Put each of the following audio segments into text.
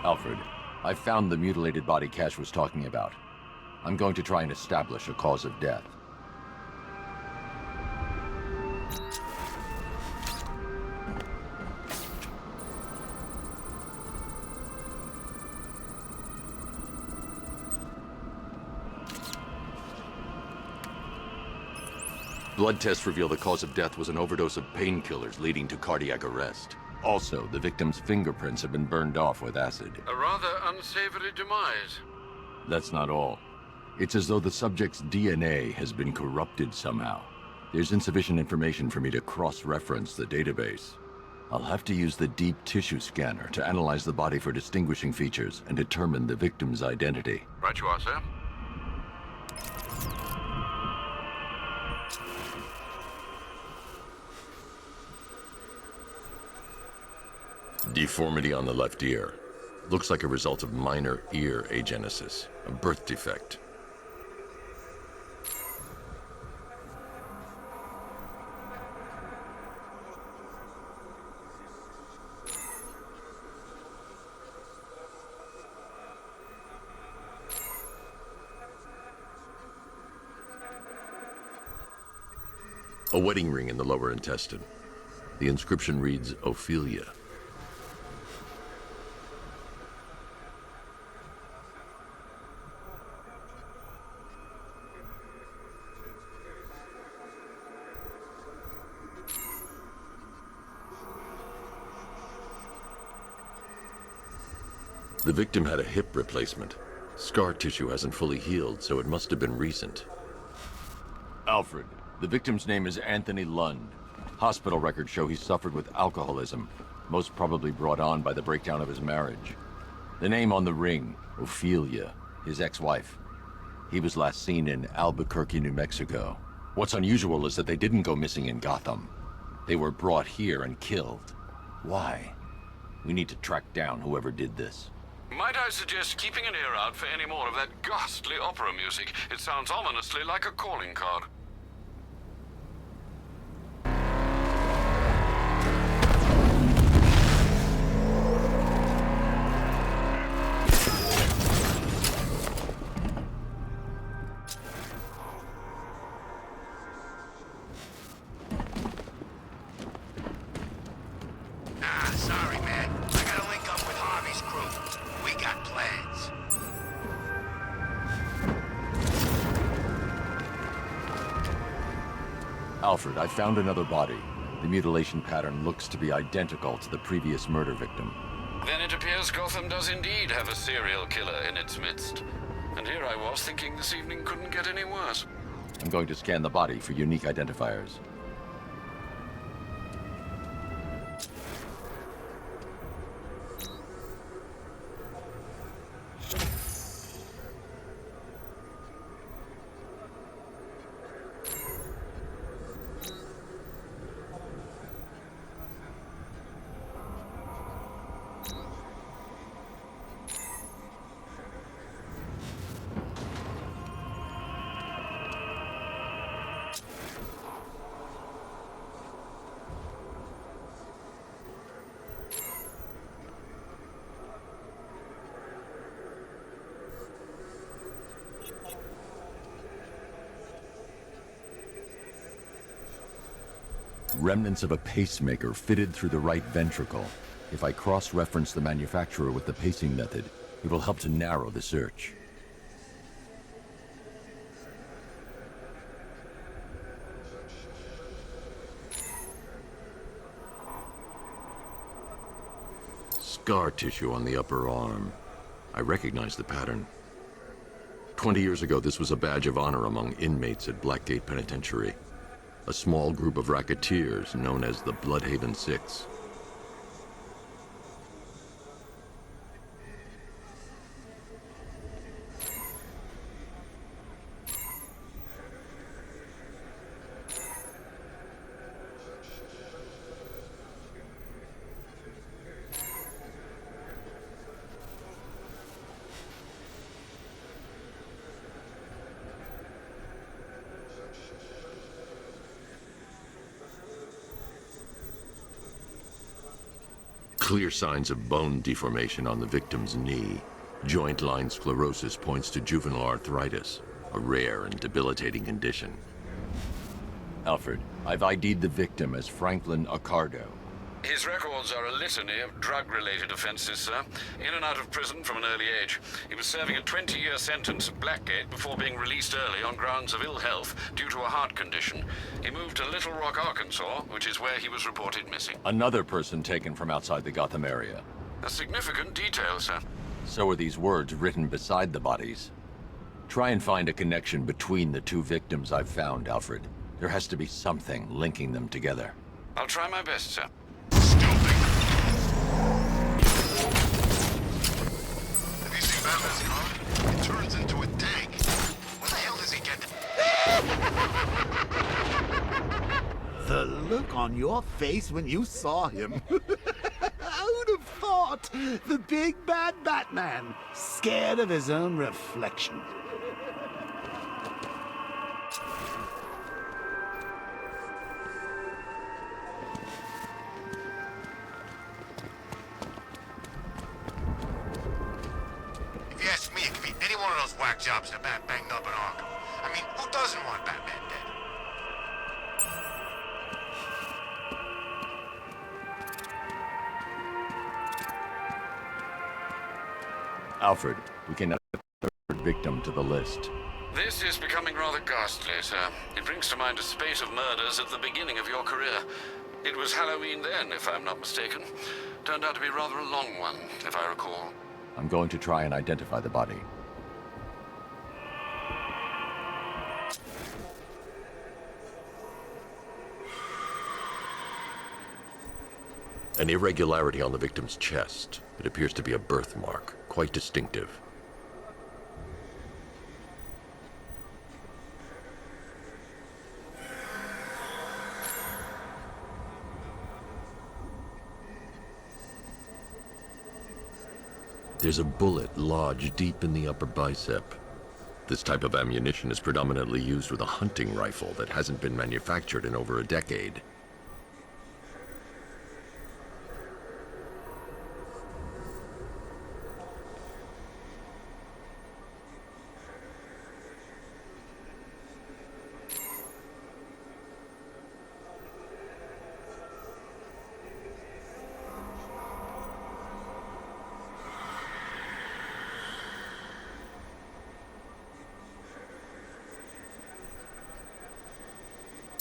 Alfred, I found the mutilated body Cash was talking about. I'm going to try and establish a cause of death. Blood tests reveal the cause of death was an overdose of painkillers leading to cardiac arrest. Also, the victim's fingerprints have been burned off with acid. A rather unsavory demise. That's not all. It's as though the subject's DNA has been corrupted somehow. There's insufficient information for me to cross-reference the database. I'll have to use the deep tissue scanner to analyze the body for distinguishing features and determine the victim's identity. Right you are, sir. Deformity on the left ear. Looks like a result of minor ear agenesis, a birth defect. A wedding ring in the lower intestine. The inscription reads, Ophelia. The victim had a hip replacement. Scar tissue hasn't fully healed, so it must have been recent. Alfred, the victim's name is Anthony Lund. Hospital records show he suffered with alcoholism, most probably brought on by the breakdown of his marriage. The name on the ring, Ophelia, his ex-wife. He was last seen in Albuquerque, New Mexico. What's unusual is that they didn't go missing in Gotham. They were brought here and killed. Why? We need to track down whoever did this. Might I suggest keeping an ear out for any more of that ghastly opera music? It sounds ominously like a calling card. Sorry, man. I gotta link up with Harvey's crew. We got plans. Alfred, I found another body. The mutilation pattern looks to be identical to the previous murder victim. Then it appears Gotham does indeed have a serial killer in its midst. And here I was thinking this evening couldn't get any worse. I'm going to scan the body for unique identifiers. Remnants of a pacemaker fitted through the right ventricle. If I cross-reference the manufacturer with the pacing method, it will help to narrow the search. Scar tissue on the upper arm. I recognize the pattern. 20 years ago, this was a badge of honor among inmates at Blackgate Penitentiary. A small group of racketeers known as the Bloodhaven Six. Clear signs of bone deformation on the victim's knee. Joint line sclerosis points to juvenile arthritis, a rare and debilitating condition. Alfred, I've ID'd the victim as Franklin Accardo. His records are a litany of drug-related offenses, sir. In and out of prison from an early age. He was serving a 20-year sentence at Blackgate before being released early on grounds of ill health due to a heart condition. He moved to Little Rock, Arkansas, which is where he was reported missing. Another person taken from outside the Gotham area. A significant detail, sir. So are these words written beside the bodies. Try and find a connection between the two victims I've found, Alfred. There has to be something linking them together. I'll try my best, sir. Have you seen Batman's car? It turns into a tank. Where the hell does he get The look on your face when you saw him. Who'd have thought? The big bad Batman, scared of his own reflection. If you ask me, it could be any one of those whack jobs that Bat banged up in Arkham. I mean, who doesn't want Batman dead? Alfred, we can add a third victim to the list. This is becoming rather ghastly, sir. It brings to mind a spate of murders at the beginning of your career. It was Halloween then, if I'm not mistaken. Turned out to be rather a long one, if I recall. I'm going to try and identify the body. An irregularity on the victim's chest. It appears to be a birthmark, quite distinctive. There's a bullet lodged deep in the upper bicep. This type of ammunition is predominantly used with a hunting rifle that hasn't been manufactured in over a decade.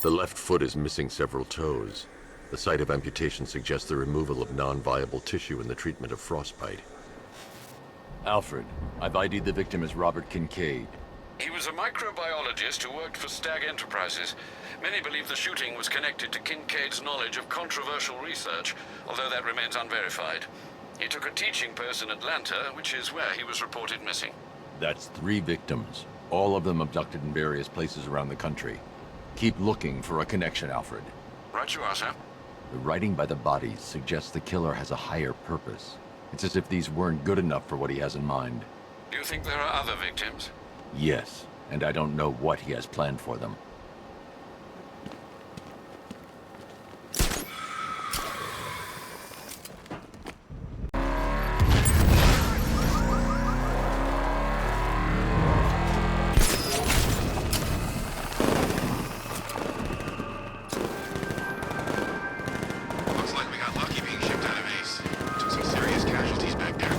The left foot is missing several toes. The site of amputation suggests the removal of non-viable tissue in the treatment of frostbite. Alfred, I've ID'd the victim as Robert Kincaid. He was a microbiologist who worked for Stag Enterprises. Many believe the shooting was connected to Kincaid's knowledge of controversial research, although that remains unverified. He took a teaching post in Atlanta, which is where he was reported missing. That's 3 victims, all of them abducted in various places around the country. Keep looking for a connection, Alfred. Right you are, sir. The writing by the bodies suggests the killer has a higher purpose. It's as if these weren't good enough for what he has in mind. Do you think there are other victims? Yes, and I don't know what he has planned for them. Looks like we got lucky being shipped out of Ace. Took some serious casualties back there.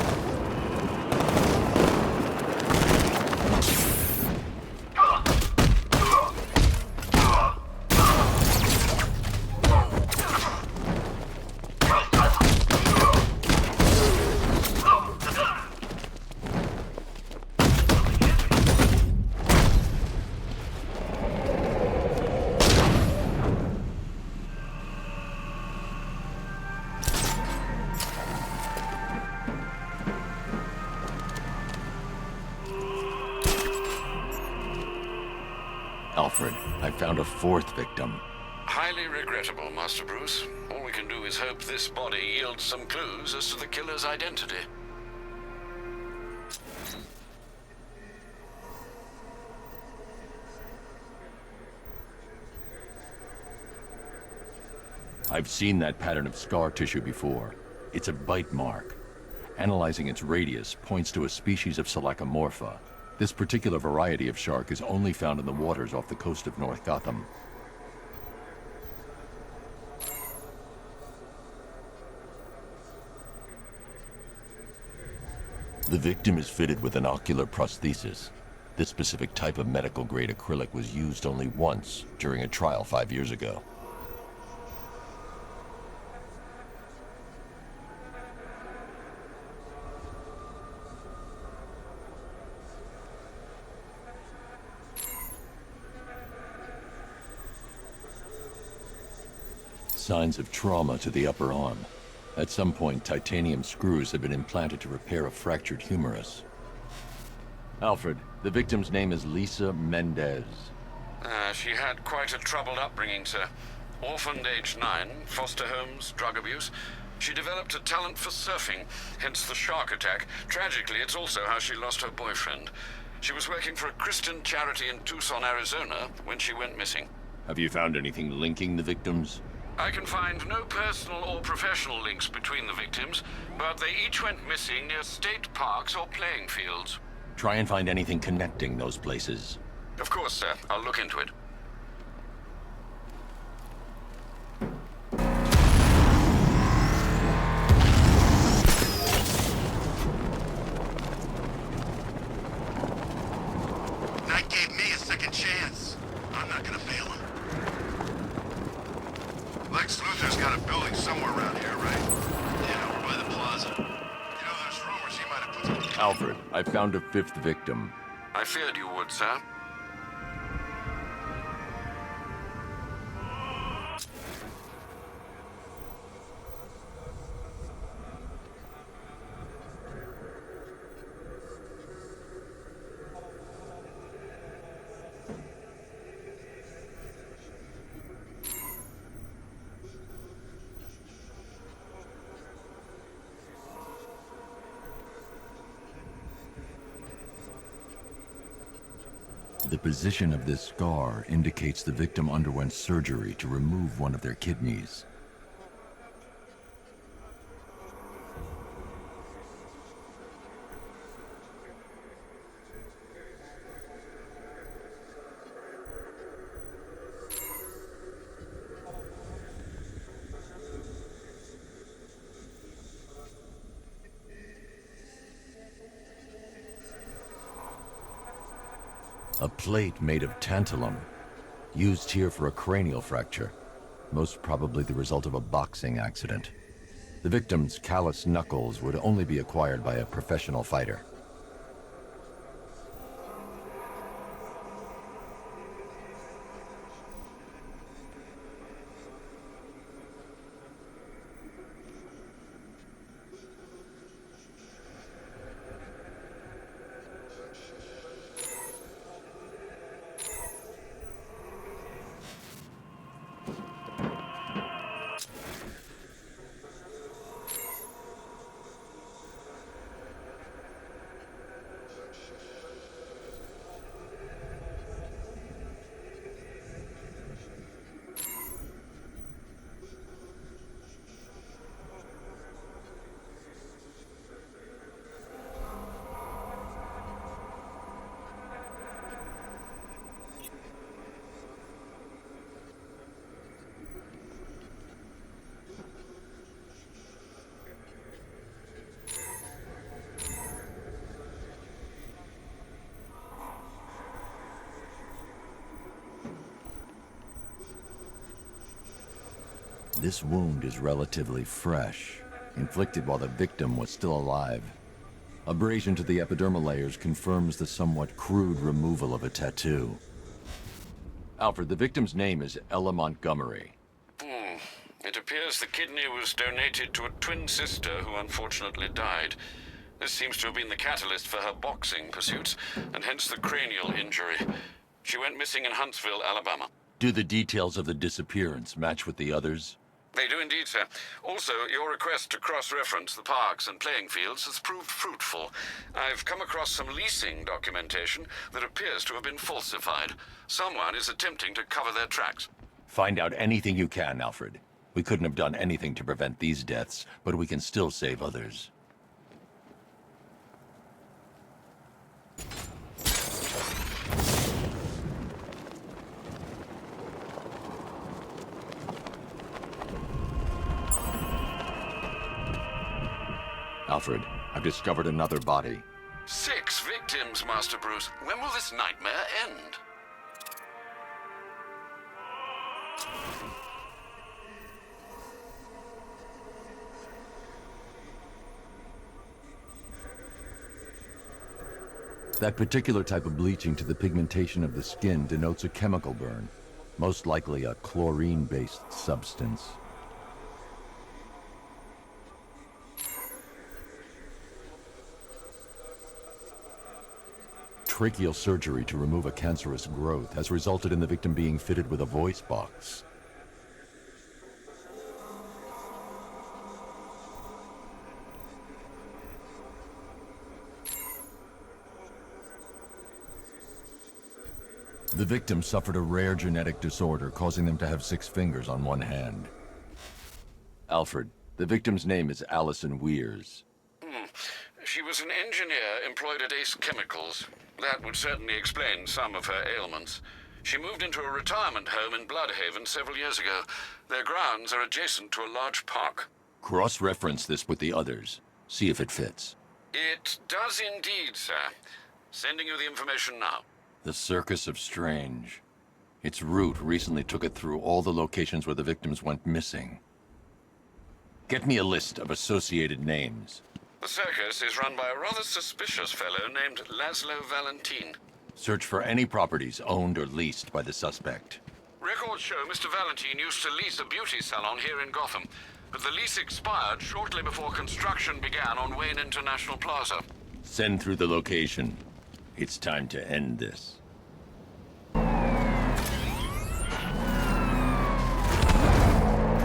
Alfred, I found a 4th victim. Highly regrettable, Master Bruce. All we can do is hope this body yields some clues as to the killer's identity. I've seen that pattern of scar tissue before. It's a bite mark. Analyzing its radius points to a species of Selachomorpha. This particular variety of shark is only found in the waters off the coast of North Gotham. The victim is fitted with an ocular prosthesis. This specific type of medical-grade acrylic was used only once during a trial 5 years ago. Signs of trauma to the upper arm. At some point, titanium screws have been implanted to repair a fractured humerus. Alfred, the victim's name is Lisa Mendez. She had quite a troubled upbringing, sir. Orphaned aged 9, foster homes, drug abuse. She developed a talent for surfing, hence the shark attack. Tragically, it's also how she lost her boyfriend. She was working for a Christian charity in Tucson, Arizona, when she went missing. Have you found anything linking the victims? I can find no personal or professional links between the victims, but they each went missing near state parks or playing fields. Try and find anything connecting those places. Of course, sir. I'll look into it. Knight gave me a second chance. I'm not gonna fail him. Lex Luthor's got a building somewhere around here, right? Yeah, over by the plaza. You know, there's rumors he might have put... Alfred, I found a 5th victim. I feared you would, sir. The position of this scar indicates the victim underwent surgery to remove one of their kidneys. A plate made of tantalum, used here for a cranial fracture, most probably the result of a boxing accident. The victim's calloused knuckles would only be acquired by a professional fighter. This wound is relatively fresh, inflicted while the victim was still alive. Abrasion to the epidermal layers confirms the somewhat crude removal of a tattoo. Alfred, the victim's name is Ella Montgomery. It appears the kidney was donated to a twin sister who unfortunately died. This seems to have been the catalyst for her boxing pursuits, and hence the cranial injury. She went missing in Huntsville, Alabama. Do the details of the disappearance match with the others? They do indeed, sir. Also, your request to cross-reference the parks and playing fields has proved fruitful. I've come across some leasing documentation that appears to have been falsified. Someone is attempting to cover their tracks. Find out anything you can, Alfred. We couldn't have done anything to prevent these deaths, but we can still save others. Alfred, I've discovered another body. 6 victims, Master Bruce. When will this nightmare end? That particular type of bleaching to the pigmentation of the skin denotes a chemical burn, most likely a chlorine-based substance. Tracheal surgery to remove a cancerous growth has resulted in the victim being fitted with a voice box. The victim suffered a rare genetic disorder, causing them to have 6 fingers on one hand. Alfred, the victim's name is Allison Weers. She was an engineer employed at Ace Chemicals. That would certainly explain some of her ailments. She moved into a retirement home in Bloodhaven several years ago. Their grounds are adjacent to a large park. Cross-reference this with the others. See if it fits. It does indeed, sir. Sending you the information now. The Circus of Strange. Its route recently took it through all the locations where the victims went missing. Get me a list of associated names. The circus is run by a rather suspicious fellow named Laszlo Valentin. Search for any properties owned or leased by the suspect. Records show Mr. Valentin used to lease a beauty salon here in Gotham, but the lease expired shortly before construction began on Wayne International Plaza. Send through the location. It's time to end this. I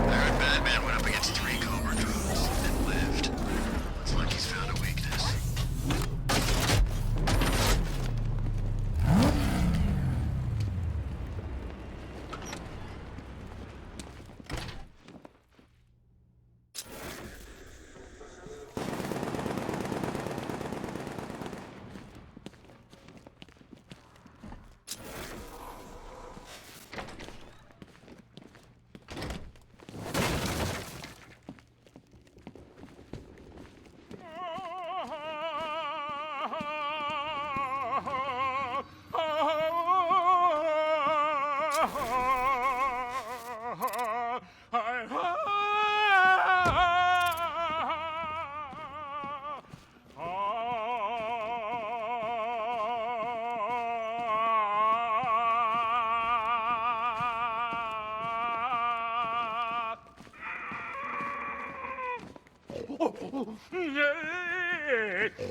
heard Batman went up against 3 Cobra drones and lived. Looks like he's found a weakness.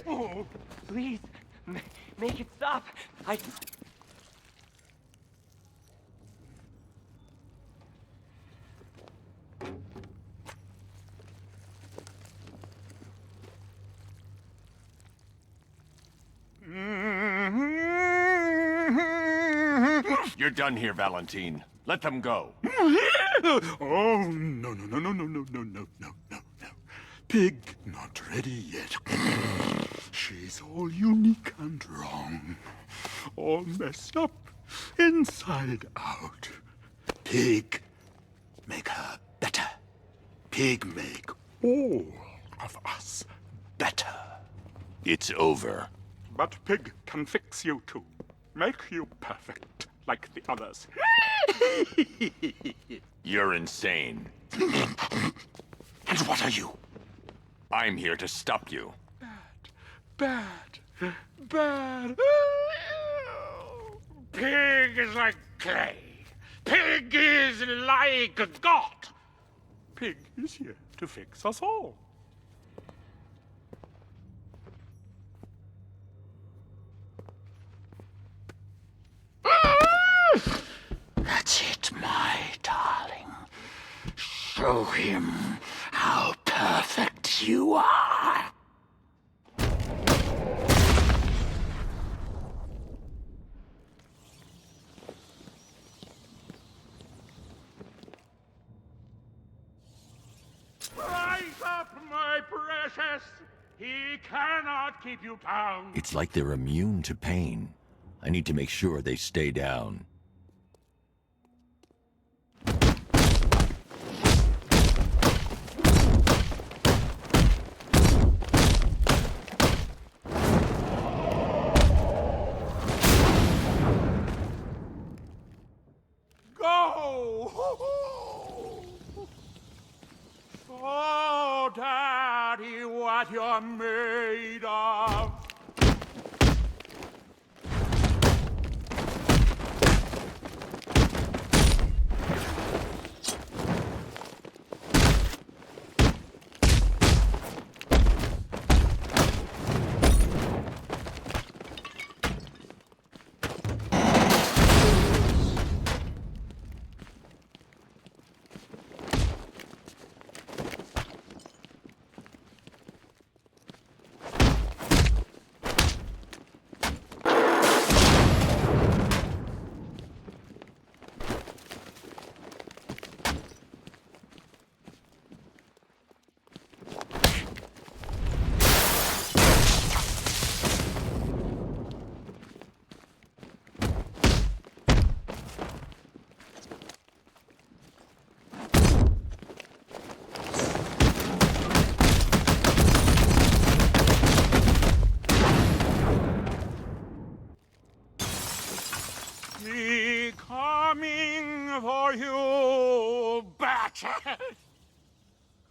Oh, please, make it stop. You're done here, Valentine. Let them go. Oh, no. Pig not ready yet. She's all unique and wrong. All messed up, inside out. Pig, make her better. Pig, make all of us better. It's over. But Pig can fix you too. Make you perfect, like the others. You're insane. And what are you? I'm here to stop you. Bad. Pig is like clay. Pig is like a god. Pig is here to fix us all. That's it, my darling. Show him how perfect you are. He cannot keep you down. It's like they're immune to pain. I need to make sure they stay down. Go! Oh, Daddy, what you're made of. Me coming for you, Bat.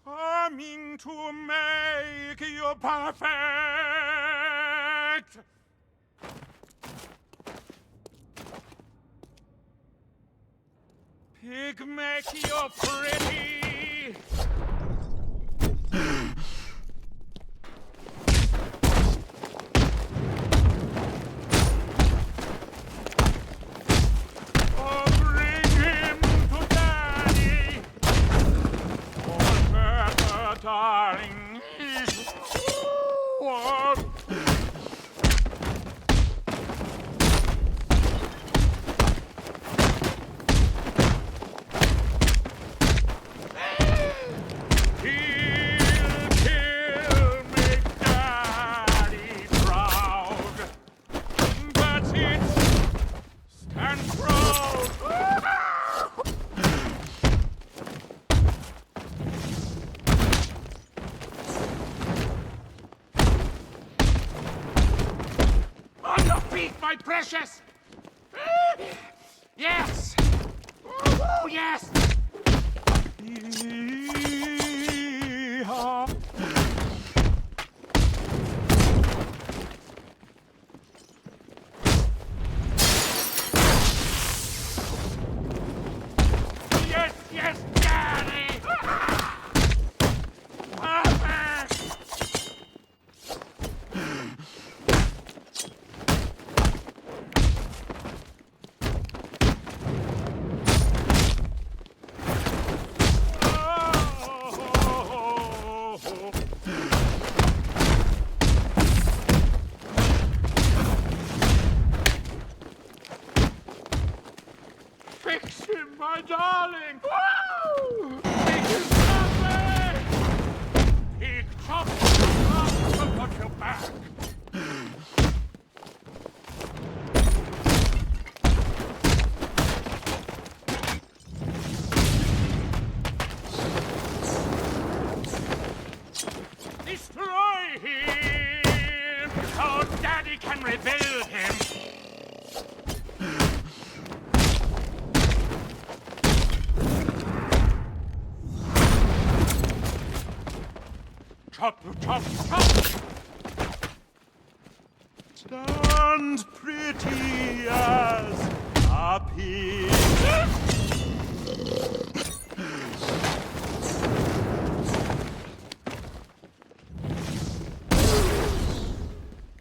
Coming to make you perfect. Pig make you pretty. Oh, bring him to Daddy. Oh, better, darling. Oh. He'll kill, make Daddy proud. That's it. Stand proud. On your feet, my precious. Yes. Oh, yes. Yee-haw. Yes, yes, Daddy! Perfect! Oh. Fix him, my darling! Woo! Make him perfect! He chops to put you back! Destroy him so Daddy can rebuild him! Chop, chop, chop! Stand pretty as a pig.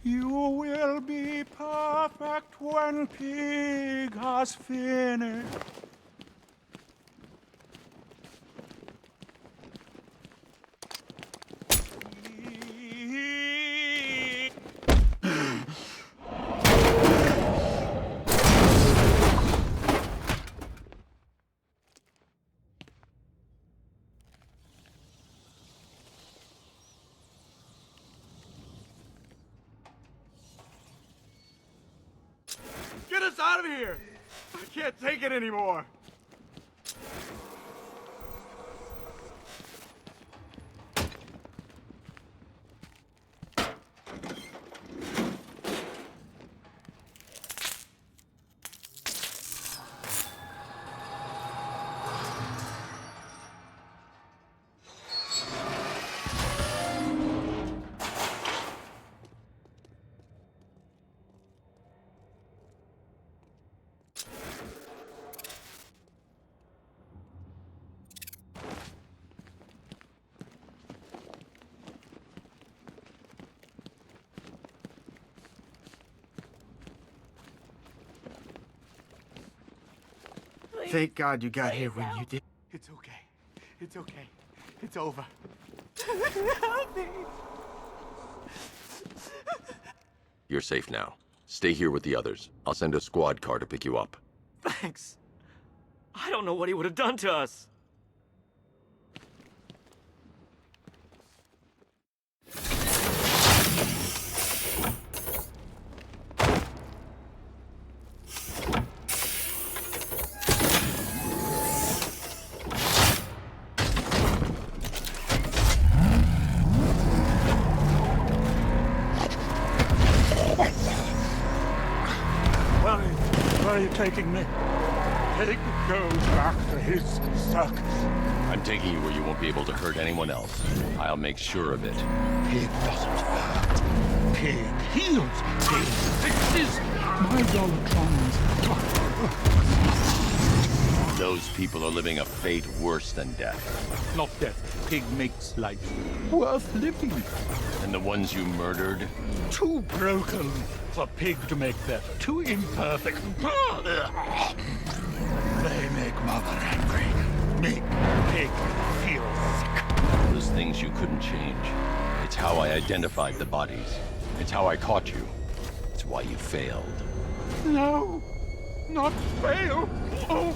You will be perfect when Pig has finished. Get us out of here! I can't take it anymore! Thank God you got here when you did. It's okay. It's okay. It's over. Help me! You're safe now. Stay here with the others. I'll send a squad car to pick you up. Thanks. I don't know what he would have done to us. Where are you taking me? Pig goes back to his circus. I'm taking you where you won't be able to hurt anyone else. I'll make sure of it. Pig doesn't hurt. Pig heals. Pig fixes. My Dollartrons. Those people are living a fate worse than death. Not death. Pig makes life worth living. And the ones you murdered? Too broken for Pig to make death. Too imperfect. They make Mother angry. Make Pig feel sick. Those things you couldn't change. It's how I identified the bodies. It's how I caught you. It's why you failed. No, not fail. Oh.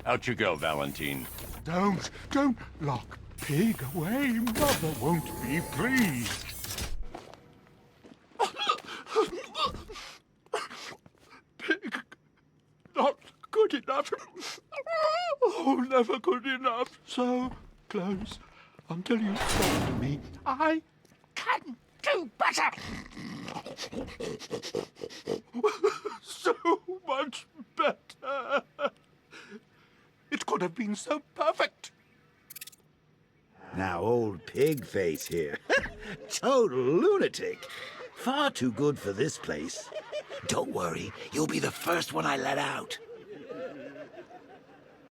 Out you go, Valentine. Don't lock Pig away. Mother won't be pleased. Pig, not good enough. Oh, never good enough. So close until you say to me, I can do better. So much better. It could have been so perfect. Now, old pig face here. Total lunatic. Far too good for this place. Don't worry, you'll be the first one I let out.